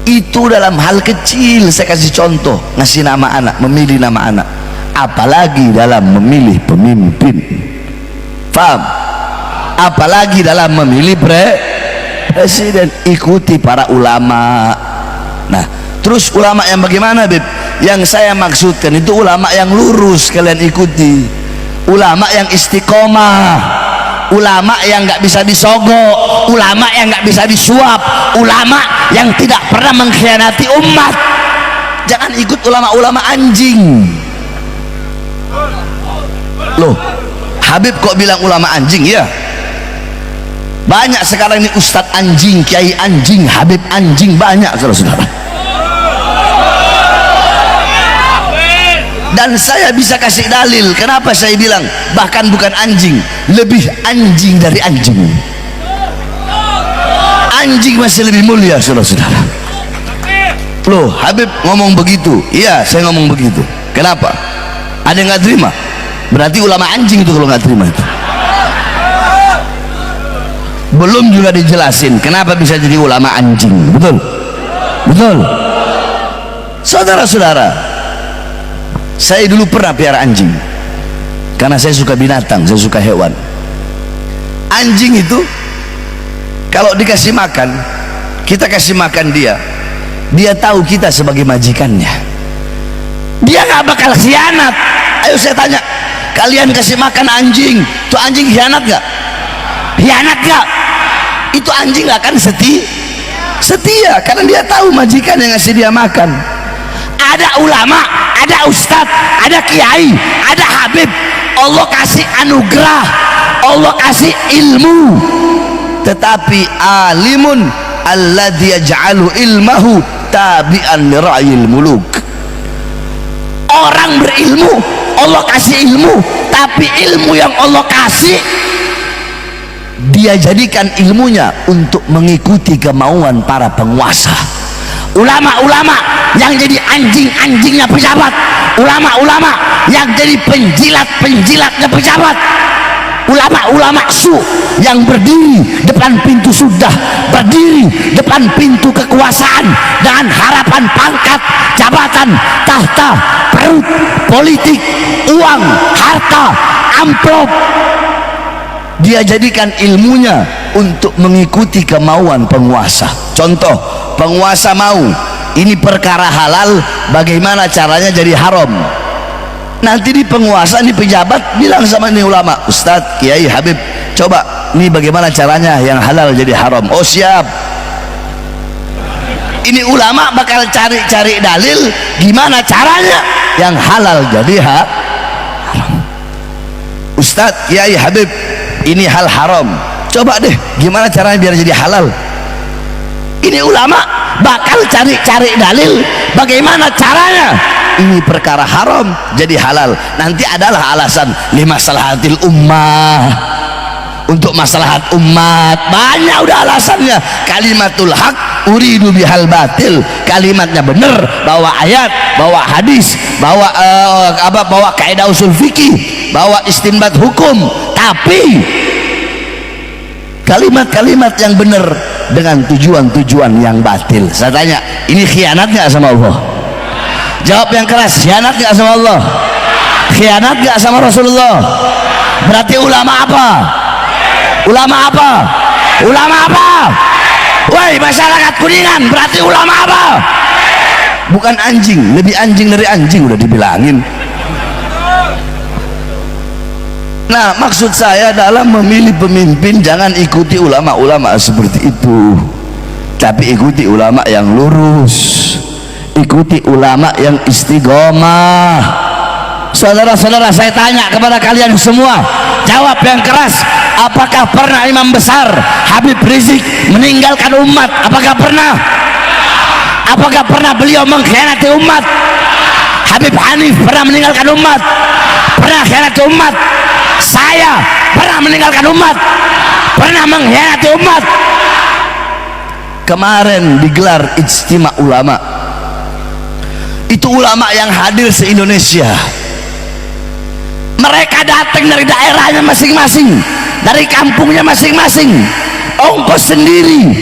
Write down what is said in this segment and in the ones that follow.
Itu dalam hal kecil. Saya kasih contoh, ngasih nama anak, memilih nama anak, apalagi dalam memilih pemimpin. Paham? Apalagi dalam memilih presiden. Ikuti para ulama. Nah, terus ulama yang bagaimana, Bib? Yang saya maksudkan itu ulama yang lurus, kalian ikuti. Ulama yang istiqomah, ulama yang nggak bisa disogok, ulama yang nggak bisa disuap, ulama yang tidak pernah mengkhianati umat. Jangan ikut ulama-ulama anjing. Loh, Habib kok bilang ulama anjing? Ya, banyak sekarang ini ustadz anjing, kiai anjing, Habib anjing, banyak saudara-saudara. Dan saya bisa kasih dalil kenapa saya bilang bahkan bukan anjing, lebih anjing dari anjing. Anjing masih lebih mulia saudara-saudara. Loh, Habib ngomong begitu? Iya, saya ngomong begitu. Kenapa? Ada yang nggak terima? Berarti ulama anjing itu kalau nggak terima itu. Belum juga dijelasin kenapa bisa jadi ulama anjing. Betul? Betul? Saudara-saudara, saya dulu pernah piara anjing karena saya suka binatang, saya suka hewan. Anjing itu kalau dikasih makan, kita kasih makan dia, dia tahu kita sebagai majikannya, dia nggak bakal khianat. Ayo saya tanya, kalian kasih makan anjing, tuh anjing khianat nggak? Khianat nggak? Itu anjing nggak akan setia karena dia tahu majikan yang ngasih dia makan. Ada ulama, ada ustadz, ada kiai, ada habib, Allah kasih anugerah, Allah kasih ilmu, tetapi alimun alladzi yaj'alu ilmahu tabi'an li ra'yil muluk. Orang berilmu, Allah kasih ilmu, tapi ilmu yang Allah kasih dia jadikan ilmunya untuk mengikuti kemauan para penguasa. Ulama-ulama yang jadi anjing-anjingnya pejabat, ulama-ulama yang jadi penjilat-penjilatnya pejabat, ulama-ulama su yang berdiri depan pintu sudah, berdiri depan pintu kekuasaan dengan harapan pangkat, jabatan, tahta, perut, politik, uang, harta, amplop. Dia jadikan ilmunya untuk mengikuti kemauan penguasa. Contoh, penguasa mau ini perkara halal, bagaimana caranya jadi haram. Nanti di penguasa, di pejabat bilang sama ini ulama, ustadz, kiai, habib, coba ini bagaimana caranya yang halal jadi haram. Oh siap. Ini ulama bakal cari-cari dalil gimana caranya yang halal jadi haram. Ustadz, kiai, habib, ini hal haram, coba deh gimana caranya biar jadi halal. Ini ulama bakal cari-cari dalil bagaimana caranya ini perkara haram jadi halal. Nanti adalah alasan limaslahatil ummah, untuk maslahat umat. Banyak udah alasannya. Kalimatul haq uridu bihal batil, kalimatnya benar, bawa ayat, bawa hadis, bawa bawa kaidah usul fikih, bawa istinbat hukum, tapi kalimat-kalimat yang benar dengan tujuan-tujuan yang batil. Saya tanya, ini khianat nggak sama Allah? Jawab yang keras, khianat nggak sama Allah? Khianat nggak sama Rasulullah? Berarti ulama apa? Ulama apa? Ulama apa? Woi masyarakat Kuningan, berarti ulama apa? Bukan anjing, lebih anjing dari anjing udah dibilangin. Nah, maksud saya dalam memilih pemimpin jangan ikuti ulama-ulama seperti itu, tapi ikuti ulama yang lurus, ikuti ulama yang istiqomah. Saudara-saudara, saya tanya kepada kalian semua, jawab yang keras. Apakah pernah imam besar Habib Rizik meninggalkan umat? Apakah pernah? Apakah pernah beliau mengkhianati umat? Habib Hanif pernah meninggalkan umat? Pernah khianati umat? Saya pernah meninggalkan umat, pernah mengkhianati umat. Kemarin digelar ijtima ulama, itu ulama yang hadir se-Indonesia. Mereka datang dari daerahnya masing-masing, dari kampungnya masing-masing, ongkos sendiri.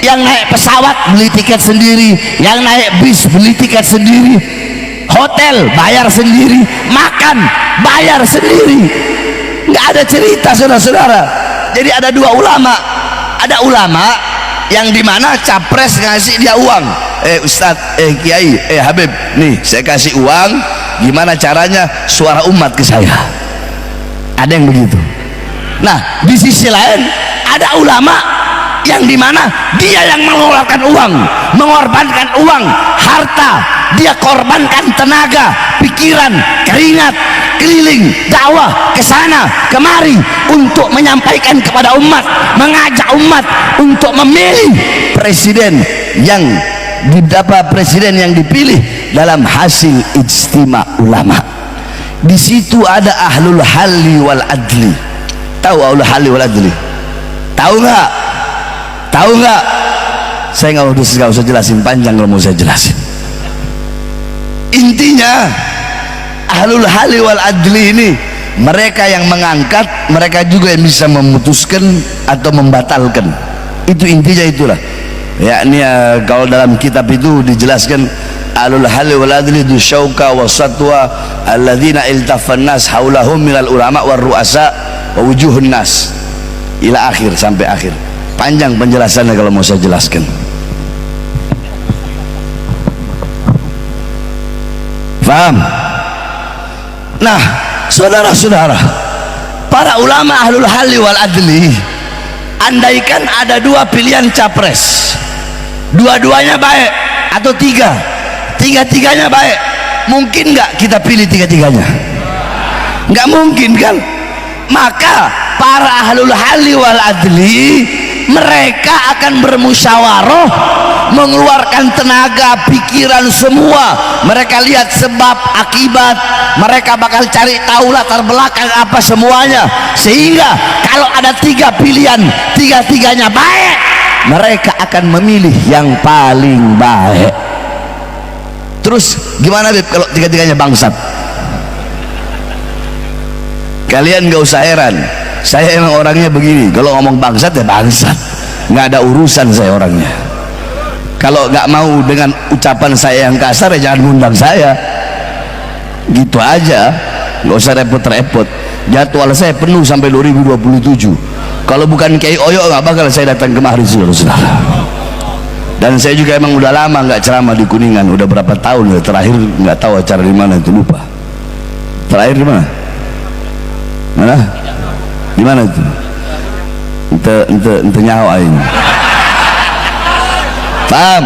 yang naik pesawat beli tiket sendiri, yang naik bis beli tiket sendiri, hotel bayar sendiri, makan bayar sendiri. Nggak ada cerita, saudara-saudara. Jadi ada dua ulama, ada ulama yang dimana capres ngasih dia uang, Ustadz, Kiai, Habib, nih saya kasih uang, gimana caranya suara umat ke saya. Ada yang begitu. Nah di sisi lain ada ulama yang dimana dia yang mengeluarkan uang, mengorbankan uang, harta, dia korbankan tenaga, pikiran, keringat, keliling dakwah ke sana kemari untuk menyampaikan kepada umat, mengajak umat untuk memilih presiden yang dipilih dalam hasil ijtima ulama. Di situ ada ahlul halli wal adli. Tahu ahlul halli wal adli? Tahu nggak? Tahu nggak? Saya nggak usah jelasin panjang kalau mau saya jelasin. Intinya ahlul halli wal adli ini mereka yang mengangkat, mereka juga yang bisa memutuskan atau membatalkan. Itu intinya, itulah. Yakni kalau dalam kitab itu dijelaskan ahlul halli wal adli du syauka wa satwa alladzina iltafan nas haulahum minal ulama war ru'asa wa wujuhun nas ila akhir, sampai akhir. Panjang penjelasannya kalau mau saya jelaskan. Paham? Nah, saudara-saudara, para ulama ahlul halli wal adli, andaikan ada dua pilihan capres, dua-duanya baik atau tiga-tiganya baik, mungkin nggak kita pilih tiga-tiganya? Nggak mungkin kan? Maka para ahlul halli wal adli mereka akan bermusyawarah, mengeluarkan tenaga, pikiran semua. Mereka lihat sebab akibat, mereka bakal cari tahu latar belakang apa semuanya, sehingga kalau ada tiga pilihan, tiga-tiganya baik, mereka akan memilih yang paling baik. Terus gimana Bib kalau tiga-tiganya bangsat? Kalian gak usah heran, saya emang orangnya begini. Kalau ngomong bangsat ya bangsat, nggak ada urusan saya orangnya. Kalau nggak mau dengan ucapan saya yang kasar ya jangan ngundang saya, gitu aja, nggak usah repot-repot. Jadwal saya penuh sampai 2027. Kalau bukan Kiai Oyo nggak bakal saya datang kemari, saudara-saudara. Dan saya juga emang udah lama nggak ceramah di Kuningan, udah berapa tahun ya. Terakhir nggak tahu acara di mana itu, lupa. Terakhir di mana? Mana? Di mana itu? Ente nyawa ini. Paham?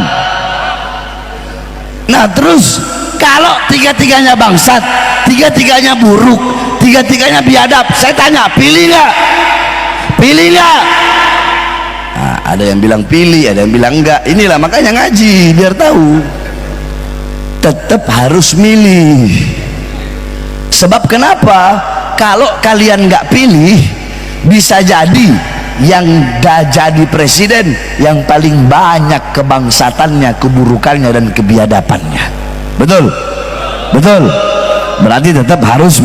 Nah terus kalau tiga-tiganya bangsat, tiga-tiganya buruk, tiga-tiganya biadab, saya tanya, pilih nggak? Pilih nggak? Nah, ada yang bilang pilih, ada yang bilang enggak. Inilah makanya ngaji biar tahu. Tetap harus milih. Sebab kenapa? Kalau kalian nggak pilih, bisa jadi yang jadi presiden yang paling banyak kebangsatannya, keburukannya dan kebiadabannya. Betul? Betul? Berarti tetap harus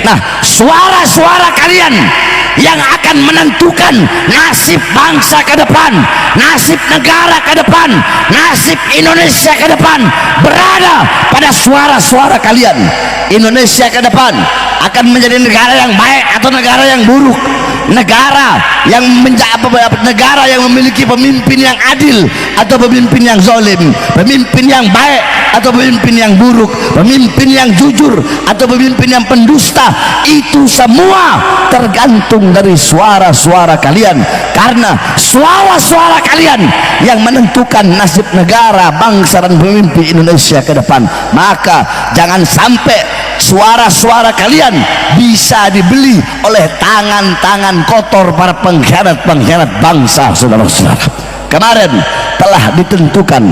Nah, suara-suara kalian yang akan menentukan nasib bangsa ke depan, nasib negara ke depan, nasib Indonesia ke depan berada pada suara-suara kalian. Indonesia ke depan akan menjadi negara yang baik atau negara yang buruk, negara yang negara yang memiliki pemimpin yang adil atau pemimpin yang zalim, pemimpin yang baik atau pemimpin yang buruk, pemimpin yang jujur atau pemimpin yang pendusta. Itu semua tergantung dari suara-suara kalian, karena suara-suara kalian yang menentukan nasib negara, bangsa dan pemimpin Indonesia ke depan. Maka jangan sampai suara-suara kalian bisa dibeli oleh tangan-tangan kotor para pengkhianat-pengkhianat bangsa, saudara-saudara. Kemarin telah ditentukan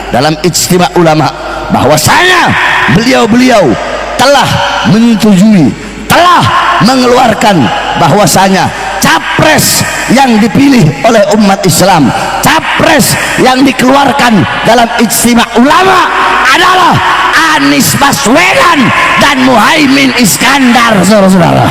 dalam ijtima ulama bahwasanya beliau-beliau telah menyetujui, telah mengeluarkan bahwasanya capres yang dipilih oleh umat Islam, capres yang dikeluarkan dalam ijtima ulama adalah Anies Baswedan dan Muhaimin Iskandar, saudara-saudara.